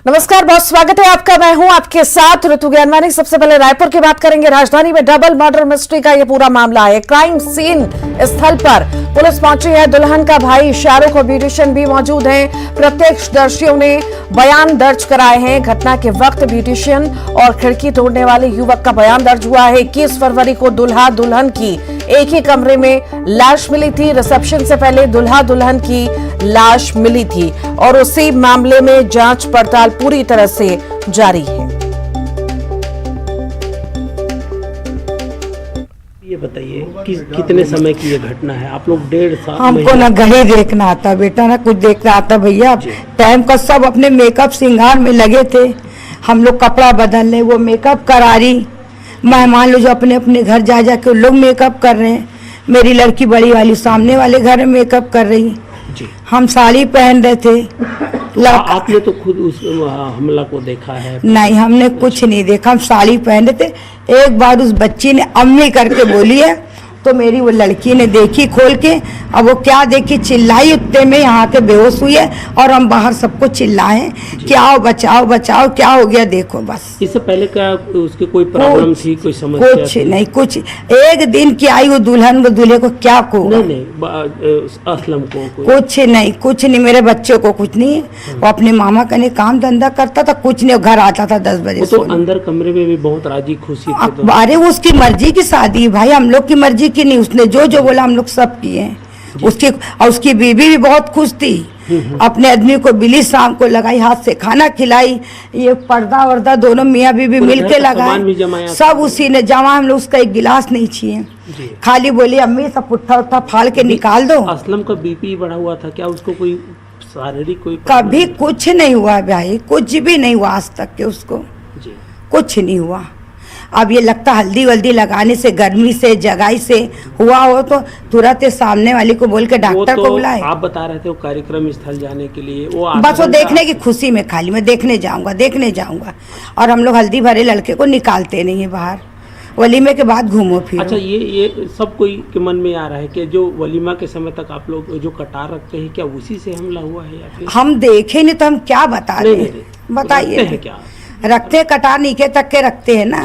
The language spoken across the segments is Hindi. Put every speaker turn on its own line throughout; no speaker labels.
नमस्कार, बहुत स्वागत है आपका। मैं हूं आपके साथ ऋतु ज्ञानवानी। सबसे पहले रायपुर की बात करेंगे। राजधानी में डबल मर्डर मिस्ट्री का यह पूरा मामला है। क्राइम सीन स्थल पर पुलिस पहुंची है। दुल्हन का भाई शाहरुख और ब्यूटिशियन भी मौजूद हैं। प्रत्यक्षदर्शियों ने बयान दर्ज कराए हैं। घटना के वक्त ब्यूटिशियन और खिड़की तोड़ने वाले युवक का बयान दर्ज हुआ है। 21 फरवरी को दुल्हा दुल्हन की एक ही कमरे में लाश मिली थी। रिसेप्शन से पहले दुल्हा दुल्हन की लाश मिली थी और उसी मामले में जांच पड़ताल पूरी तरह से जारी है।
ये बताइए कि कितने समय की ये घटना है? आप लोग 1.5 साल
हमको ना घड़ी देखना आता बेटा, ना कुछ देखना आता भैया। टाइम का सब अपने मेकअप श्रृंगार में लगे थे। हम लोग कपड़ा बदलने, वो मेकअप करा रही। मेहमान लोग जो अपने अपने घर जा जा के लोग मेकअप कर रहे हैं। मेरी लड़की बड़ी वाली सामने वाले घर में मेकअप कर रही जी। हम साड़ी पहन रहे थे।
आपने तो खुद उस हमला को देखा है?
नहीं, हमने कुछ नहीं देखा। हम साड़ी पहन रहे थे। एक बार उस बच्ची ने अम्मी करके बोली है तो मेरी वो लड़की ने देखी खोल के। अब वो क्या देखी, चिल्लाई। उतने में यहाँ के बेहोश हुई है और हम बाहर सबको चिल्लाए क्या बचाओ बचाओ, क्या हो गया देखो बस।
इससे पहले क्या उसकी कोई प्रॉब्लम थी, कोई समस्या?
कुछ नहीं, कुछ एक दिन की आई वो दुल्हन को दूल्हे को क्या को
नहीं असलम को
कुछ नहीं। मेरे बच्चों को कुछ नहीं। वो अपने मामा कने काम धंधा करता था, कुछ नहीं। घर आता था 10 बजे।
तो अंदर कमरे में भी बहुत राजी खुशी थी।
अरे वो उसकी मर्जी की शादी भाई, हम लोग की मर्जी की नहीं। उसने जो बोला हम लोग सब किए हैं। उसकी बीबी भी बहुत खुश थी। अपने आदमी को बिली शाम को लगाई, हाथ से खाना खिलाई। ये पर्दा वर्दा दोनों मियाँ बीबी मिल के लगाए। सब उसी ने जमा। हम लोग उसका एक गिलास नहीं छीए। खाली बोली अम्मी सब पुट्ठा उट्ठा फाड़ के निकाल दो।
असलम का बीपी बढ़ा हुआ था क्या? उसको कोई शारीरिक कोई
कभी कुछ नहीं हुआ भाई, कुछ भी नहीं हुआ आज तक के उसको कुछ नहीं हुआ। अब ये लगता हल्दी वल्दी लगाने से, गर्मी से, जगाई से हुआ हो तो तुरंत सामने वाली को बोल के डॉक्टर को बुलाए।
आप बता रहे थे वो कार्यक्रम स्थल जाने के लिए, वो
बस वो देखने की खुशी में खाली मैं देखने जाऊंगा। और हम लोग हल्दी भरे लड़के को निकालते नहीं है बाहर। वलीमे के बाद घूमो फिरो।
अच्छा, ये सब कोई के मन में आ रहा है कि जो वलीमा के समय तक आप लोग जो कटार रखते हैं, क्या उसी से हमला हुआ है या फिर?
हम देखे नहीं तो हम क्या बता रहे, बताइए
क्या
रखते? कटार नीचे तक के रखते हैं ना।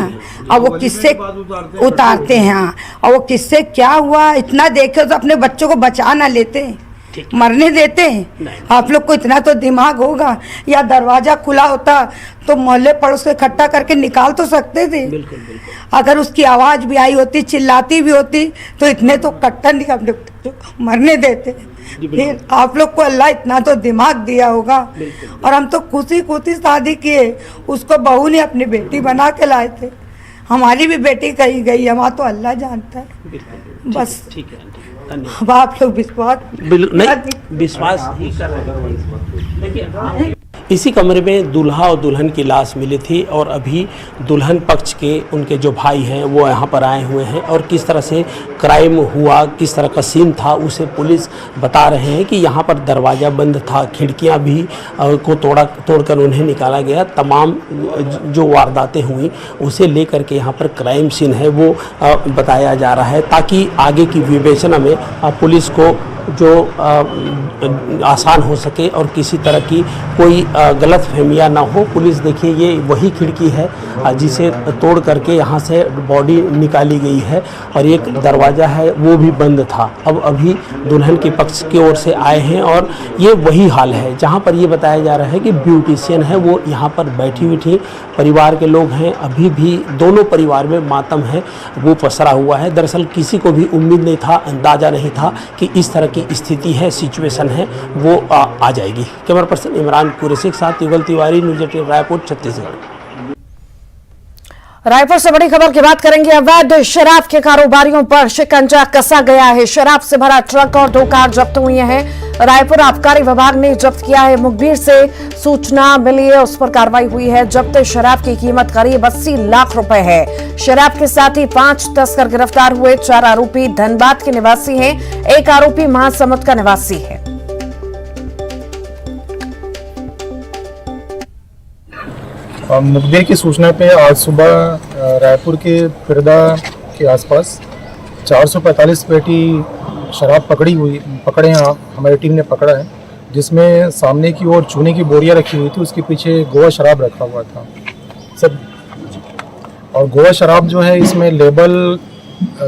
और वो किससे उतारते हैं। हाँ, और वो किससे क्या हुआ इतना देखे तो अपने बच्चों को बचा ना लेते, मरने देते हैं। आप लोग को इतना तो दिमाग होगा। या दरवाजा खुला होता तो मोहल्ले पड़ोस को इकट्ठा करके निकाल तो सकते थे।
बिल्कुल।
अगर उसकी आवाज भी आई होती, चिल्लाती भी होती तो इतने तो कट्टर नहीं अपने बच्चों को मरने देते। फिर आप लोग को अल्लाह इतना तो दिमाग दिया होगा। और हम तो खुशी शादी किए। उसको बहू ने अपनी बेटी बना के लाए थे। हमारी भी बेटी कहीं गई, हमारा तो अल्लाह जानता है। बस
ठीक है, धन्यवाद।
अब आप लोग विश्वास
नहीं कर रहे। देखिए, इसी कमरे में दूल्हा और दुल्हन की लाश मिली थी और अभी दुल्हन पक्ष के उनके जो भाई हैं वो यहाँ पर आए हुए हैं और किस तरह से क्राइम हुआ, किस तरह का सीन था उसे पुलिस बता रहे हैं कि यहाँ पर दरवाज़ा बंद था, खिड़कियाँ भी को तोड़कर उन्हें निकाला गया। तमाम जो वारदातें हुई उसे लेकर के यहाँ पर क्राइम सीन है वो बताया जा रहा है, ताकि आगे की विवेचना में पुलिस को जो आसान हो सके और किसी तरह की कोई गलत फहमियाँ ना हो। पुलिस देखिए, ये वही खिड़की है जिसे तोड़ करके यहाँ से बॉडी निकाली गई है और एक दरवाज़ा है वो भी बंद था। अब अभी दुल्हन के पक्ष की ओर से आए हैं और ये वही हाल है जहाँ पर ये बताया जा रहा है कि ब्यूटिशियन है वो यहाँ पर बैठी हुई थी। परिवार के लोग हैं, अभी भी दोनों परिवार में मातम है वो पसरा हुआ है। दरअसल किसी को भी उम्मीद नहीं था, अंदाज़ा नहीं था कि इस तरह की स्थिति है, सिचुएशन है वो आ जाएगी। कैमरा पर्सन इमरान कुरैशी के साथ युगल तिवारी, न्यूज़ 18 रायपुर, छत्तीसगढ़।
रायपुर से बड़ी खबर की बात करेंगे। अवैध शराब के कारोबारियों पर शिकंजा कसा गया है। शराब से भरा ट्रक और 2 कार जब्त हुई हैं। रायपुर आबकारी विभाग ने जब्त किया है। मुखबिर से सूचना मिली है, उस पर कार्रवाई हुई है। जब्त शराब की कीमत करीब 80 लाख रुपए है। शराब के साथ ही 5 तस्कर गिरफ्तार हुए। 4 आरोपी धनबाद के निवासी हैं, 1 आरोपी महासमुंद का निवासी है।
मुखबिर की सूचना पे आज सुबह रायपुर के फिरदा के आसपास 445 पेटी शराब पकड़े हैं। हमारी टीम ने पकड़ा है। जिसमें सामने की ओर चूने की बोरियां रखी हुई थी, उसके पीछे गोवा शराब रखा हुआ था सब। और गोवा शराब जो है इसमें लेबल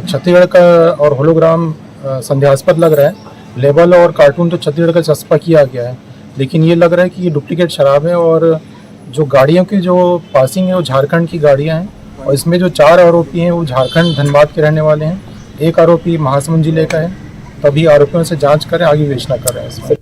छत्तीसगढ़ का और होलोग्राम संदेहास्पद लग रहा है। लेबल और कार्टून तो छत्तीसगढ़ का चस्पा किया गया है, लेकिन ये लग रहा है कि ये डुप्लीकेट शराब है। और जो गाड़ियों की जो पासिंग है वो झारखंड की गाड़ियां हैं, और इसमें जो 4 आरोपी हैं वो झारखंड धनबाद के रहने वाले हैं। एक आरोपी महासमुंद जिले का है। तभी आरोपियों से जांच करें, आगे विवेचना करें इसमें।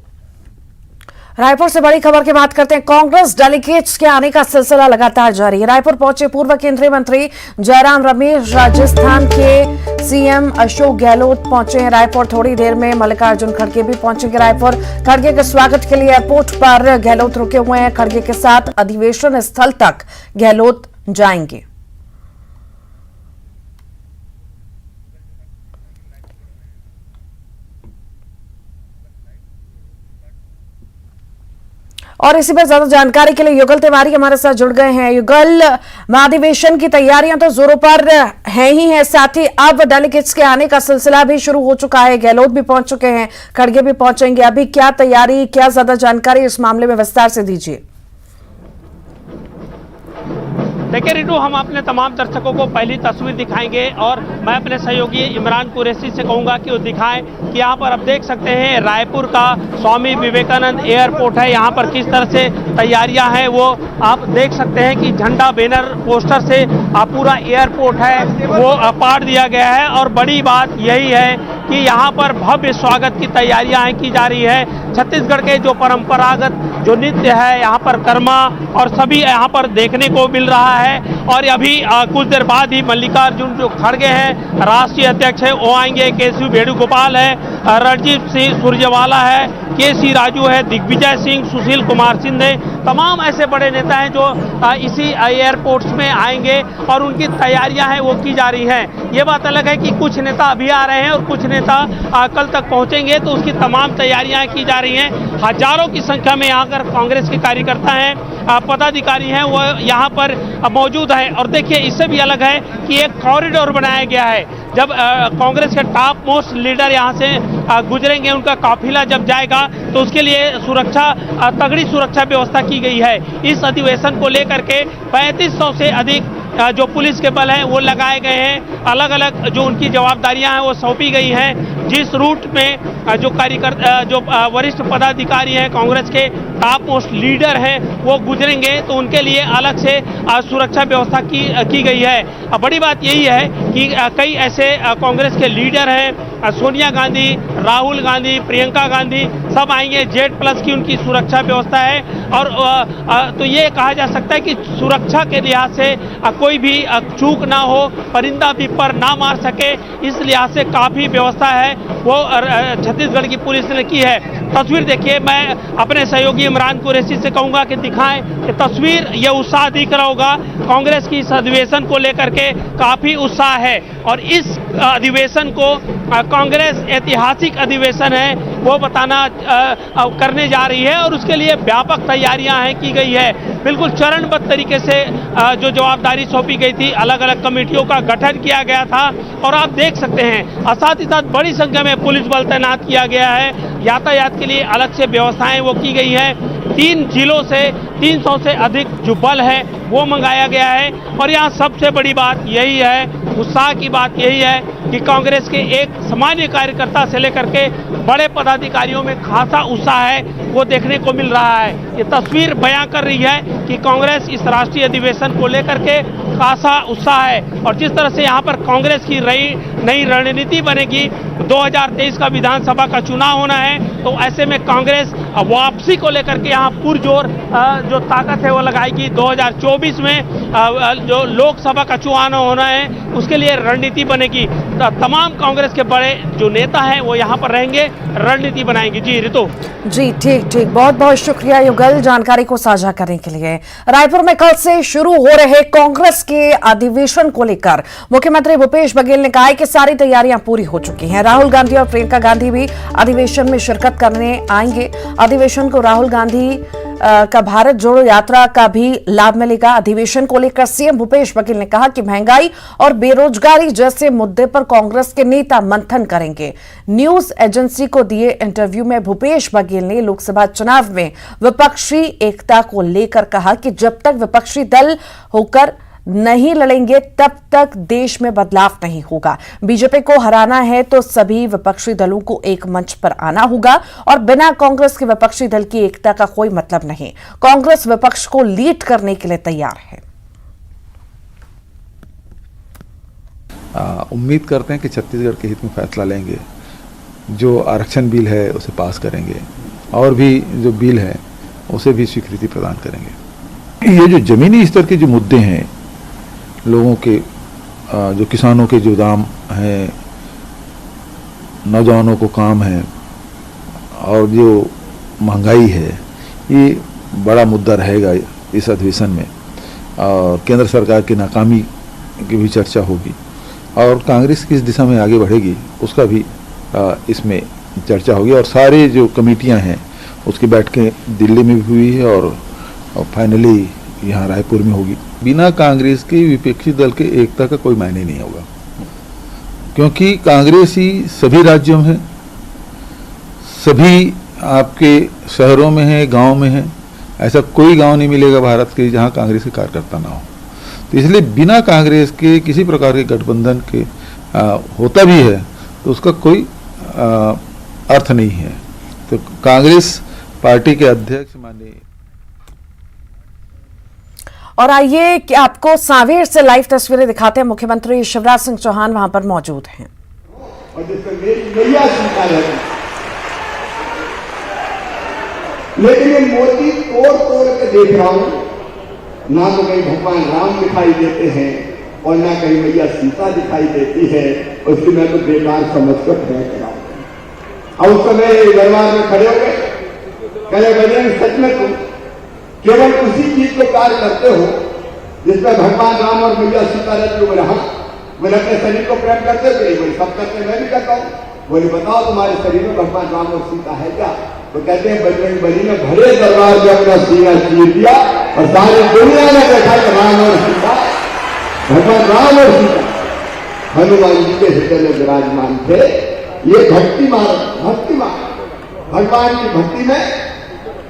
रायपुर से बड़ी खबर की बात करते हैं। कांग्रेस डेलीगेट्स के आने का सिलसिला लगातार जारी है। रायपुर पहुंचे पूर्व केंद्रीय मंत्री जयराम रमेश, राजस्थान के सीएम अशोक गहलोत पहुंचे हैं रायपुर। थोड़ी देर में मल्लिकार्जुन खड़गे भी पहुंचेंगे रायपुर। खड़गे के स्वागत के लिए एयरपोर्ट पर गहलोत रुके हुए हैं। खड़गे के साथ अधिवेशन स्थल तक गहलोत जाएंगे। और इसी पर ज्यादा जानकारी के लिए युगल तिवारी हमारे साथ जुड़ गए हैं। युगल, महाधिवेशन की तैयारियां तो जोरों पर हैं ही हैं, साथ ही अब डेलीगेट्स के आने का सिलसिला भी शुरू हो चुका है। गहलोत भी पहुंच चुके हैं, खड़गे भी पहुंचेंगे। अभी क्या तैयारी, क्या ज्यादा जानकारी इस मामले में विस्तार से दीजिए।
देखिए रिटू, हम अपने तमाम दर्शकों को पहली तस्वीर दिखाएंगे और मैं अपने सहयोगी इमरान कुरैशी से कहूंगा कि वो दिखाएं कि यहाँ पर आप देख सकते हैं रायपुर का स्वामी विवेकानंद एयरपोर्ट है। यहाँ पर किस तरह से तैयारियां हैं वो आप देख सकते हैं कि झंडा, बैनर, पोस्टर से पूरा एयरपोर्ट है वो पाट दिया गया है। और बड़ी बात यही है कि यहाँ पर भव्य स्वागत की तैयारियां की जा रही है। छत्तीसगढ़ के जो परंपरागत जो नृत्य है यहाँ पर कर्मा और सभी यहाँ पर देखने को मिल रहा है। और अभी कुछ देर बाद ही मल्लिकार्जुन जो खड़गे हैं राष्ट्रीय अध्यक्ष है वो आएंगे। केसी वेणुगोपाल है, रणजीत सिंह सुरजेवाला है, केसी राजू है, दिग्विजय सिंह, सुशील कुमार सिंधे, तमाम ऐसे बड़े नेता हैं जो इसी एयरपोर्ट्स में आएंगे और उनकी तैयारियां हैं वो की जा रही हैं। ये बात अलग है कि कुछ नेता अभी आ रहे हैं और कुछ नेता कल तक पहुंचेंगे, तो उसकी तमाम तैयारियां की जा रही हैं। हजारों की संख्या में यहाँ पर कांग्रेस के कार्यकर्ता हैं, पदाधिकारी हैं, वो यहाँ पर मौजूद है। और देखिए इससे भी अलग है कि एक कॉरिडोर बनाया गया है। जब कांग्रेस के टॉप मोस्ट लीडर यहाँ से गुजरेंगे, उनका काफिला जब जाएगा तो उसके लिए सुरक्षा, तगड़ी सुरक्षा व्यवस्था की गई है। इस अधिवेशन को लेकर के 3500 से अधिक जो पुलिस के बल हैं वो लगाए गए हैं। अलग अलग जो उनकी जवाबदारियां हैं वो सौंपी गई हैं। जिस रूट में जो कार्यकर्ता, जो वरिष्ठ पदाधिकारी हैं, कांग्रेस के टॉप मोस्ट लीडर हैं, वो गुजरेंगे तो उनके लिए अलग से सुरक्षा व्यवस्था की गई है। बड़ी बात यही है कि कई ऐसे कांग्रेस के लीडर हैं, सोनिया गांधी, राहुल गांधी, प्रियंका गांधी, सब आएंगे। जेड+ की उनकी सुरक्षा व्यवस्था है। और तो ये कहा जा सकता है कि सुरक्षा के लिहाज से कोई भी चूक ना हो, परिंदा भी पर ना मार सके, इस लिहाज से काफ़ी व्यवस्था है वो छत्तीसगढ़ की पुलिस ने की है। तस्वीर देखिए, मैं अपने सहयोगी इमरान कुरैशी से कहूँगा कि दिखाएं कि तस्वीर, ये उत्साह दिख रहा होगा। कांग्रेस की इस अधिवेशन को लेकर के काफ़ी उत्साह है और इस अधिवेशन को कांग्रेस ऐतिहासिक अधिवेशन है वो बताना करने जा रही है और उसके लिए व्यापक तैयारियां हैं की गई है। बिल्कुल चरणबद्ध तरीके से जो जवाबदारी सौंपी गई थी, अलग अलग कमेटियों का गठन किया गया था और आप देख सकते हैं। और साथ ही साथ बड़ी संख्या में पुलिस बल तैनात किया गया है। यातायात के लिए अलग से व्यवस्थाएं वो की गई हैं। 3 जिलों से 300 से अधिक जो बल है वो मंगाया गया है। और यहाँ सबसे बड़ी बात यही है, उत्साह की बात यही है कि कांग्रेस के एक सामान्य कार्यकर्ता से लेकर के बड़े पदाधिकारियों में खासा उत्साह है वो देखने को मिल रहा है। ये तस्वीर बयां कर रही है कि कांग्रेस इस राष्ट्रीय अधिवेशन को लेकर के खासा उत्साह है। और जिस तरह से यहाँ पर कांग्रेस की नई रणनीति बनेगी, 2023 का विधानसभा का चुनाव होना है, तो ऐसे में कांग्रेस वापसी को लेकर के यहाँ पुरजोर जो ताकत है वो लगाएगी। 2024 में जो लोकसभा का चुनाव होना है उसके लिए रणनीति बनेगी। तमाम कांग्रेस के बड़े जो नेता हैं वो यहाँ पर रहेंगे, रणनीति बनाएंगे। जी रितु।
जी ठीक, बहुत बहुत शुक्रिया युगल जानकारी को साझा करने के लिए। रायपुर में कल से शुरू हो रहे कांग्रेस के अधिवेशन को लेकर मुख्यमंत्री भूपेश बघेल ने कहा है कि सारी तैयारियां पूरी हो चुकी हैं। राहुल गांधी और प्रियंका गांधी भी अधिवेशन में शिरकत करने आएंगे। अधिवेशन को राहुल गांधी का भारत जोड़ो यात्रा का भी लाभ मिलेगा। अधिवेशन को लेकर सीएम भूपेश बघेल ने कहा कि महंगाई और बेरोजगारी जैसे मुद्दे पर कांग्रेस के नेता मंथन करेंगे। न्यूज एजेंसी को दिए इंटरव्यू में भूपेश बघेल ने लोकसभा चुनाव में विपक्षी एकता को लेकर कहा कि जब तक विपक्षी दल होकर नहीं लड़ेंगे तब तक देश में बदलाव नहीं होगा। बीजेपी को हराना है तो सभी विपक्षी दलों को एक मंच पर आना होगा और बिना कांग्रेस के विपक्षी दल की एकता का कोई मतलब नहीं। कांग्रेस विपक्ष को लीड करने के लिए तैयार है।
उम्मीद करते हैं कि छत्तीसगढ़ के हित में फैसला लेंगे। जो आरक्षण बिल है उसे पास करेंगे और भी जो बिल है उसे भी स्वीकृति प्रदान करेंगे। ये जो जमीनी स्तर के जो मुद्दे हैं, लोगों के जो किसानों के जो दाम हैं, नौजवानों को काम है और जो महंगाई है, ये बड़ा मुद्दा रहेगा इस अधिवेशन में। और केंद्र सरकार की नाकामी की भी चर्चा होगी और कांग्रेस किस दिशा में आगे बढ़ेगी उसका भी इसमें चर्चा होगी। और सारे जो कमेटियां हैं उसकी बैठकें दिल्ली में भी हुई है और फाइनली यहाँ रायपुर में होगी। बिना कांग्रेस के विपक्षी दल के एकता का कोई मायने नहीं होगा, क्योंकि कांग्रेस ही सभी राज्यों में है, सभी आपके शहरों में है, गांव में है। ऐसा कोई गांव नहीं मिलेगा भारत के जहां कांग्रेस के कार्यकर्ता ना हो। तो इसलिए बिना कांग्रेस के किसी प्रकार के गठबंधन के होता भी है तो उसका कोई अर्थ नहीं है। तो कांग्रेस पार्टी के अध्यक्ष माननीय
और आइए कि आपको सांवेर से लाइव तस्वीरें दिखाते हैं। मुख्यमंत्री शिवराज सिंह चौहान वहां पर मौजूद हैं।
लेकिन ये मोदी तोड़ तोड़ के देख रहा हूं, ना तो कहीं भगवान राम दिखाई देते हैं और ना कहीं मैया सीता दिखाई देती है। उसकी मैं तो बेकार समझकर फेंक रहा हूं। और उस समय दरबार में खड़े हो गए, कहले बजरंग सच में तुम केवल उसी चीज को कार्य करते हो जिसमें भगवान राम और मैया सीता रहते हो। बोले अपने शरीर को प्रेम करते थे, बोले सब करते, मैं भी करता हूँ। बोले बताओ तुम्हारे शरीर में भगवान राम और सीता है क्या? तो कहते हैं बजरंग बली ने भरे दरबार में अपना सीना चीर दिया और सारी दुनिया ने देखा कि राम और सीता, भगवान राम और सीता हनुमान जी के हृदय में विराजमान थे। ये भक्ति मार्ग भगवान की भक्ति में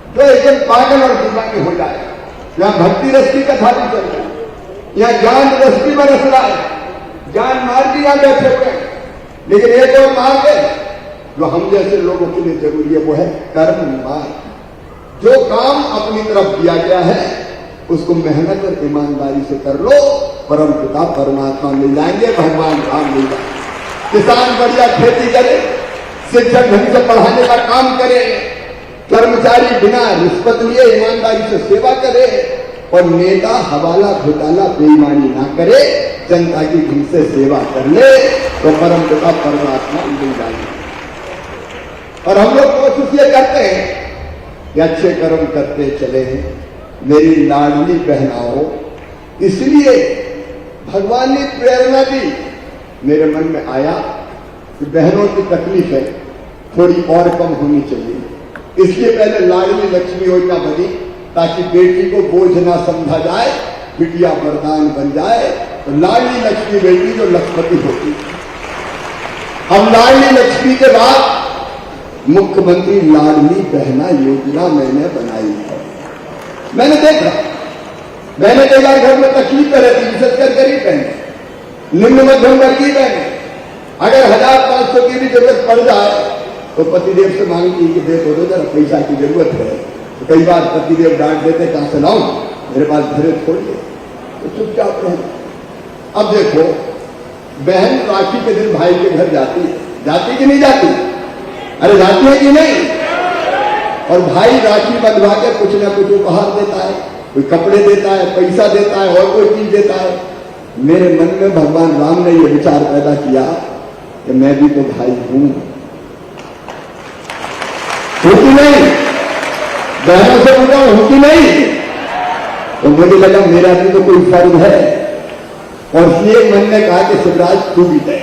तो एकदम पागल और दीवाने हो जाए। यहाँ भक्ति रस की कथा भी चल रही, यहाँ ज्ञान रस की बरस रहा है, ज्ञान मार्ग भी यहाँ बैठे हुए हैं। लेकिन एक और मार्ग है जो हम जैसे लोगों के लिए जरूरी है, वो है कर्म मार्ग। जो काम अपनी तरफ किया गया है उसको मेहनत और ईमानदारी से कर लो, परम पिता परमात्मा मिल जाएंगे, भगवान राम मिल जाएंगे। किसान बढ़िया खेती करे, शिक्षक ढंग से पढ़ाने का काम करे, कर्मचारी बिना रिश्वत लिए ईमानदारी से सेवा करे और नेता हवाला घोटाला बेईमानी ना करे, जनता की ढंग से सेवा कर ले तो परम पिता परमात्मा मिल जाएंगे। और हम लोग कोशिश ये करते हैं कि अच्छे कर्म करते चले, मेरी लाडली बहनाओं। इसलिए भगवान ने प्रेरणा दी, मेरे मन में आया कि बहनों की तकलीफ है थोड़ी और कम होनी चाहिए। इसलिए पहले लाडली लक्ष्मी योजना बनी ताकि बेटी को बोझ ना समझा जाए, बिटिया वरदान बन जाए। तो लाडली लक्ष्मी बेटी जो लक्ष्मती होती, अब लाडली लक्ष्मी के बाद मुख्यमंत्री लाडली बहना योजना मैंने बनाई है। मैंने देखा घर में तकलीफ रहती, विशेषकर गरीब बहन, निम्न मध्यम वर्गीय बहन, अगर 1500 की भी जरूरत पड़ जाए तो पतिदेव से मांगती कि देखो दो जरा पैसा की जरूरत है। तो कई बार पतिदेव डांट देते, कहां से लाऊं, मेरे पास घरे छोड़िए, तो चुपचाप रहे। अब देखो बहन राखी के दिन भाई के घर जाती कि नहीं जाती? अरे जाती है कि नहीं? और भाई राखी बंधवा के कुछ ना कुछ उपहार देता है, कोई कपड़े देता है, पैसा देता है और कोई चीज देता है। मेरे मन में भगवान राम ने यह विचार पैदा किया कि मैं भी तो भाई हूं कि नहीं, बहनों से पूछा हूं कि नहीं। तो मुझे लगा मेरा भी तो कोई फर्ज है और इसलिए मन ने कहा कि शिवराज तू भी दे,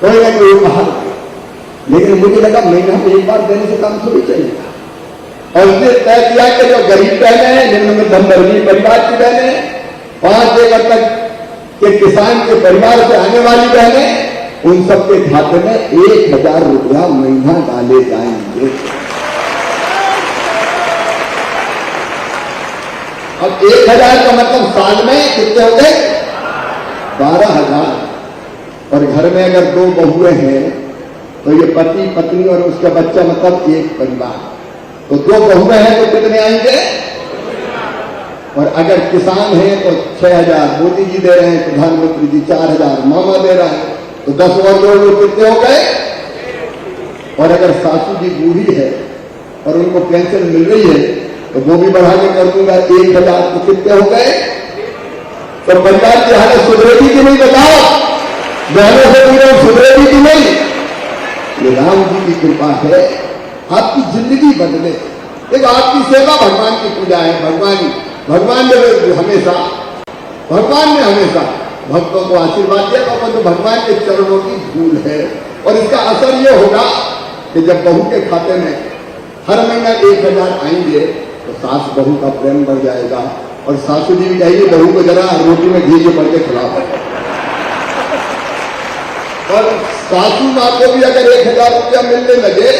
कोई ना कोई उपहार। लेकिन मुझे लगा महीना में एक बार देने से काम थोड़ी चलेगा। और उसने तय किया कि जो गरीब बहने हैं, निम्न मध्यमवर्गीय परिवार की बहने, 5 एकड़ तक के किसान के परिवार से आने वाली बहने, उन सबके खाते में 1,000 रुपया महीना डाले जाएंगे। अब 1,000 का मतलब साल में कितने हो गए? 12,000। और घर में अगर 2 बहुएं हैं तो ये पति पत्नी और उसका बच्चा मतलब एक परिवार, तो 2 बहुएं हैं तो कितने आएंगे? और अगर किसान हैं तो 6,000 मोदी जी दे रहे हैं, प्रधानमंत्री जी 4,000 मामा दे रहा है, तो 10 और जोड़ कितने हो गए? और अगर सासू जी बूढ़ी है और उनको पेंशन मिल रही है तो वो भी बढ़ा के कर दूंगा 1,000, तो कितने हो गए? तो परिवार की हालत सुधरेगी कि नहीं बताओ? बहनों से पूरे सुधरेगी कि नहीं? ये राम जी की कृपा है, आपकी जिंदगी बदले। देखो, आपकी सेवा भगवान की पूजा है। भगवान ने हमेशा भक्तों को आशीर्वाद दिया, तो भगवान के चरणों की धूल है। और इसका असर ये होगा कि जब बहू के खाते में हर महीना 1,000 आएंगे तो सास बहू का प्रेम बढ़ जाएगा। और सासू जी भी कहेगी बहू को जरा रोटी में घी के पड़ के खिलाओ। और सासू माँ को भी अगर 1,000 रुपया मिलने लगे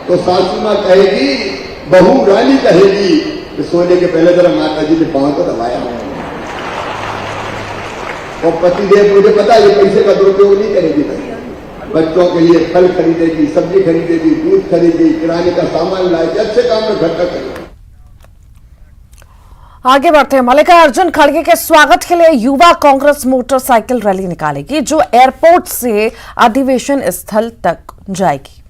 तो सासू माँ कहेगी, बहू रानी कहेगी कि सोने के पहले जरा माता जी के पांव को दबाया। और पतिदेव, मुझे पता है ये पैसे का दुरुपयोग नहीं करेगी, बच्चों के लिए फल खरीदेगी, सब्जी खरीदेगी, दूध खरीदेगी, किराने का सामान लाएगी, अच्छे काम में खर्चा करेगी।
आगे बढ़ते हैं। मल्लिकार्जुन खड़गे के स्वागत के लिए युवा कांग्रेस मोटरसाइकिल रैली निकालेगी जो एयरपोर्ट से अधिवेशन स्थल तक जाएगी।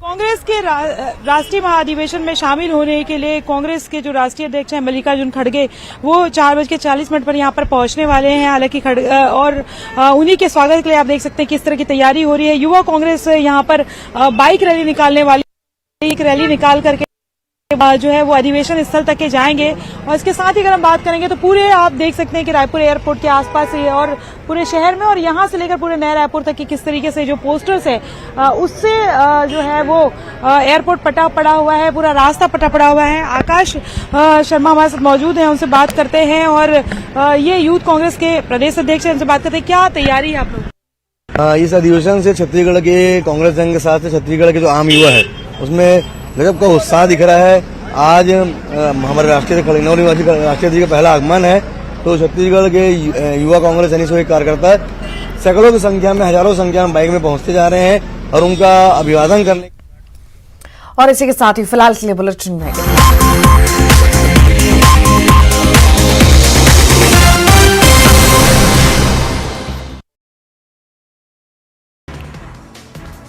कांग्रेस के राष्ट्रीय महाधिवेशन में शामिल होने के लिए कांग्रेस के जो राष्ट्रीय अध्यक्ष हैं मल्लिकार्जुन खड़गे, वो 4:40 पर यहां पर पहुंचने वाले हैं। हालांकि और उन्हीं के स्वागत के लिए आप देख सकते हैं किस तरह की तैयारी हो रही है। युवा कांग्रेस यहां पर बाइक रैली निकालने वाली, एक रैली निकाल करके जो है वो अधिवेशन स्थल तक के जाएंगे। और इसके साथ ही अगर हम बात करेंगे तो पूरे आप देख सकते हैं कि रायपुर एयरपोर्ट के आसपास ही और पूरे शहर में और यहां से लेकर पूरे नए रायपुर तक की किस तरीके से जो पोस्टर्स है उससे जो है वो एयरपोर्ट पटा पड़ा हुआ है, पूरा रास्ता पटा पड़ा हुआ है। आकाश शर्मा हमारे साथ मौजूद हैं, उनसे बात करते हैं। और ये यूथ कांग्रेस के प्रदेश अध्यक्ष हैं, उनसे बात करते हैं। क्या तैयारी है आप लोग
इस अधिवेशन से? छत्तीसगढ़ के कांग्रेस जंग के साथ छत्तीसगढ़ के जो आम युवा है उसमें गजब का उत्साह दिख रहा है। आज हमारे राष्ट्रीय खड़गनौर निवासी राष्ट्रीय अध्यक्ष का पहला आगमन है, तो छत्तीसगढ़ के युवा कांग्रेस यानी सभी कार्यकर्ता सैकड़ों की संख्या में, हजारों संख्या में बाइक में पहुंचते जा रहे हैं और उनका अभिवादन करने।
और इसी के साथ ही फिलहाल के लिए बुलेटिन में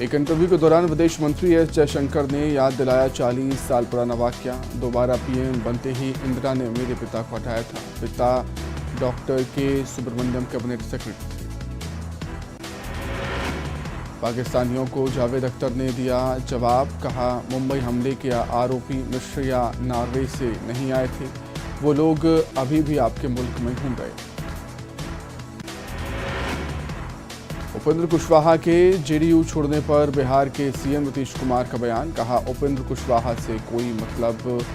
एक इंटरव्यू के दौरान विदेश मंत्री एस जयशंकर ने याद दिलाया 40 साल पुराना वाकया। दोबारा पीएम बनते ही इंदिरा ने मेरे पिता को हटाया था। पिता डॉक्टर के सुब्रमण्यम कैबिनेट सेक्रेटरी थे। पाकिस्तानियों को जावेद अख्तर ने दिया जवाब, कहा मुंबई हमले के आरोपी मिस्र या नॉर्वे से नहीं आए थे, वो लोग अभी भी आपके मुल्क में घूम रहे। उपेंद्र कुशवाहा के जेडीयू छोड़ने पर बिहार के सीएम नीतीश कुमार का बयान, कहा उपेंद्र कुशवाहा से कोई मतलब,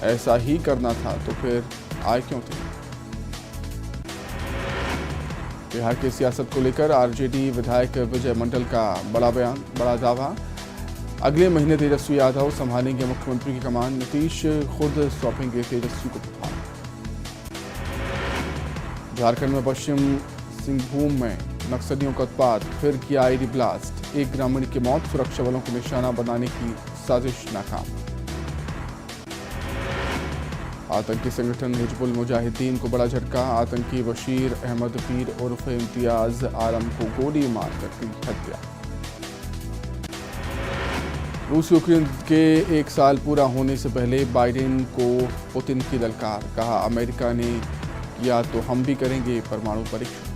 ऐसा ही करना था तो फिर आए क्यों थे। बिहार की सियासत को लेकर आरजेडी विधायक विजय मंडल का बड़ा बयान, बड़ा दावा, अगले महीने तेजस्वी यादव संभालेंगे मुख्यमंत्री की कमान, नीतीश खुद सौंपेंगे तेजस्वी को प्रभार। झारखंड में पश्चिम सिंहभूम में नक्सलियों का उत्पात, फिर किया आईडी ब्लास्ट, एक ग्रामीण की मौत, सुरक्षा बलों को निशाना बनाने की साजिश नाकाम। आतंकी संगठन हिजबुल मुजाहिदीन को बड़ा झटका, आतंकी बशीर अहमद पीर उर्फ इम्तियाज आलम को गोली मारकर की हत्या। रूस यूक्रेन के 1 साल पूरा होने से पहले बाइडेन को पुतिन की ललकार, कहा अमेरिका ने किया तो हम भी करेंगे परमाणु परीक्षण।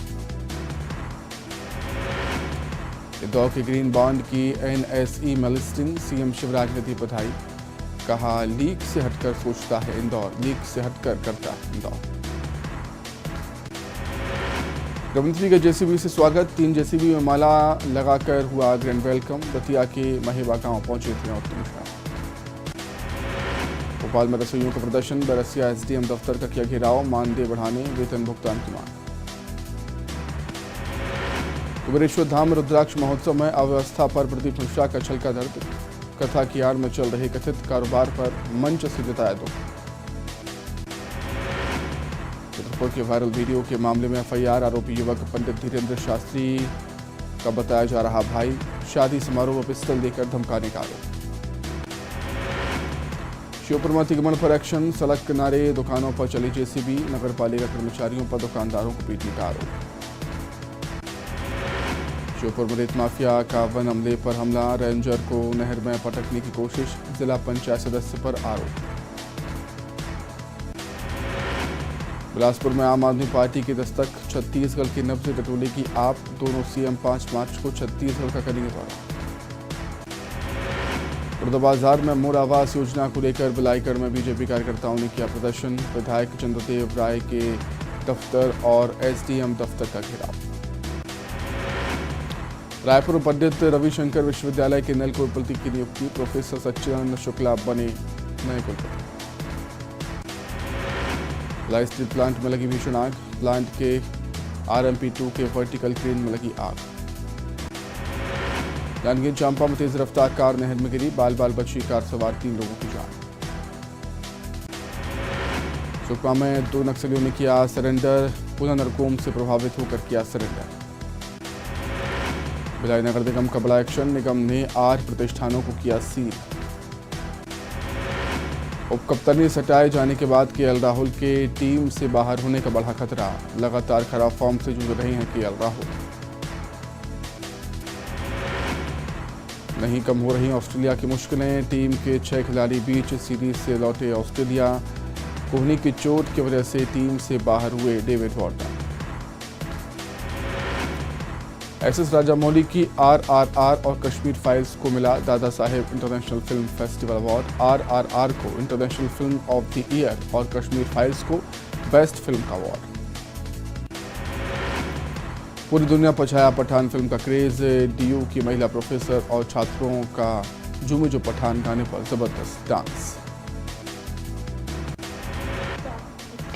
इंदौर के ग्रीन बॉन्ड की एनएसई में लिस्टिंग, सीएम शिवराज ने दी बधाई, कहा लीक से हटकर सोचता है इंदौर, लीक से हटकर करता है इंदौर। गृहमंत्री का जेसीबी से स्वागत, 3 जेसीबी में माला लगाकर हुआ ग्रैंड वेलकम। दतिया के महेबा गांव पहुंचे थे उत्तम मिश्रा। भोपाल में रसोइयों का प्रदर्शन, बैरसिया एसडीएम दफ्तर का किया घेराव, मानदेय बढ़ाने, वेतन भुगतान की मांग। कुबेरेश्वर धाम रुद्राक्ष महोत्सव में अव्यवस्था पर प्रदीप मिश्रा का छलका दर्द, कथा की आड़ में चल रहे कथित कारोबार पर मंच से जताया दुख। चित्रपुर के वायरल वीडियो के मामले में एफआईआर, आरोपी युवक पंडित धीरेन्द्र शास्त्री का बताया जा रहा भाई, शादी समारोह में पिस्टल देकर धमकाने का आरोप। श्योपुर में अतिक्रमण पर एक्शन, सड़क किनारे दुकानों पर चली जेसीबी, नगर पालिका कर्मचारियों पर दुकानदारों को पीटने का आरोप। श्योपुर में रेत माफिया का वन अमले पर हमला, रेंजर को नहर में पटकने की कोशिश, जिला पंचायत सदस्य पर आरोप। बिलासपुर में आम आदमी पार्टी की दस्तक, छत्तीसगढ़ की नब्ज टटोले की आप, दोनों सीएम 5 मार्च को छत्तीसगढ़ का करेंगे दौरा। बड़ौदा में मोर आवास योजना को लेकर बिलाईगढ़ में बीजेपी कार्यकर्ताओं ने किया प्रदर्शन, विधायक चंद्रदेव राय के दफ्तर और एसडीएम दफ्तर का घेराव। रायपुर में पंडित रविशंकर विश्वविद्यालय के नए कुलपति की नियुक्ति, प्रोफेसर सच्चिदानंद शुक्ला बने नए कुलपति। लाई स्टील प्लांट में लगी भीषण आग, प्लांट के RMP2 के वर्टिकल क्रेन में लगी आग। जांजगीर चांपा में तेज रफ्तार कार नहर में गिरी, बाल बाल बची कार सवार 3 लोगों की जान। सुकमा में 2 नक्सलियों ने किया सरेंडर, पुनः नरकोम से प्रभावित होकर किया सरेंडर। भिलाई नगर निगम का बड़ा एक्शन, निगम ने 8 प्रतिष्ठानों को किया सील। उपकप्तानी सटाए जाने के बाद केएल राहुल के टीम से बाहर होने का बढ़ा खतरा, लगातार खराब फॉर्म से जूझ रहे हैं केएल राहुल। नहीं कम हो रही ऑस्ट्रेलिया की मुश्किलें, टीम के 6 खिलाड़ी बीच सीरीज से लौटे ऑस्ट्रेलिया, कोहली की चोट की वजह से टीम से बाहर हुए डेविड वार्नर। एसएस राजामौली की RRR और कश्मीर फाइल्स को मिला Dada Saheb international film festival award, RRR को international film of the year और कश्मीर फाइल्स को बेस्ट फिल्म का अवार्ड। पूरी दुनिया पर छाया पठान फिल्म का क्रेज, DU की महिला प्रोफेसर और छात्रों का झूमे जो पठान गाने पर जबरदस्त डांस।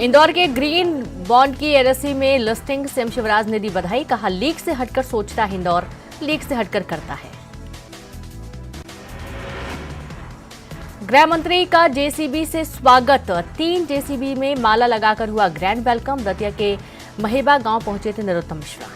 इंदौर के ग्रीन बॉन्ड की एलएसी में लिस्टिंग, सीएम शिवराज ने दी बधाई, कहा लीक से हटकर सोचता है इंदौर, लीक से हटकर करता है। गृह मंत्री का जेसीबी से स्वागत, 3 जेसीबी में माला लगाकर हुआ ग्रैंड वेलकम। दतिया के महेबा गांव पहुंचे थे नरोत्तम मिश्रा।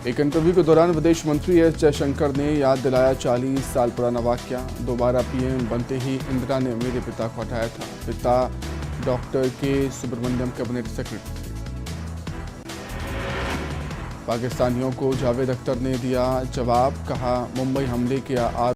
एक इंटरव्यू के दौरान विदेश मंत्री एस जयशंकर ने याद दिलाया 40 साल पुराना वाकया, दोबारा पीएम बनते ही इंदिरा ने मेरे पिता को हटाया था। पिता डॉक्टर के सुब्रमण्यम कैबिनेट सेक्रेटरी थे। पाकिस्तानियों को जावेद अख्तर ने दिया जवाब, कहा मुंबई हमले के